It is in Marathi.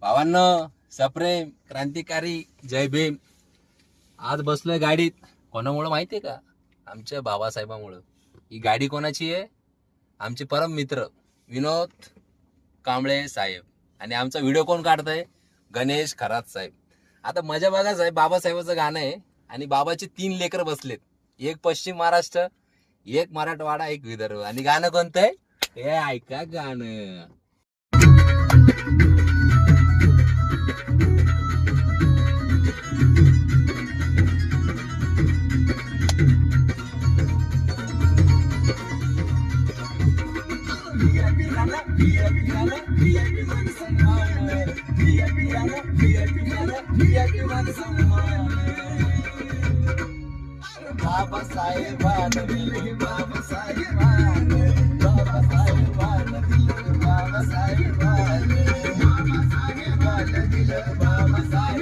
भावांनो, सप्रेम क्रांतिकारी, जय भीम. आज बसलोय गाडीत. कोणामुळं माहितीये का? आमच्या बाबासाहेबांमुळं. ही गाडी कोणाची आहे? आमचे परम मित्र विनोद कांबळे साहेब. आणि आमचा व्हिडिओ कोण काढतंय? गणेश खरात साहेब. आता मजा बघा साहेब, बाबासाहेबाचं गाणं आहे आणि बाबाचे 3 लेकर बसलेत. एक पश्चिम महाराष्ट्र, एक मराठवाडा, एक विदर्भ. आणि गाणं कोणतं आहे? हे ऐका गाणं. बाबासाहेबांना दिले बाबासाहेबांना, बाबासाहेबांना दिले बाबासाहेबांना, बाबासाहेबांना दिले बाबासाहेबांना.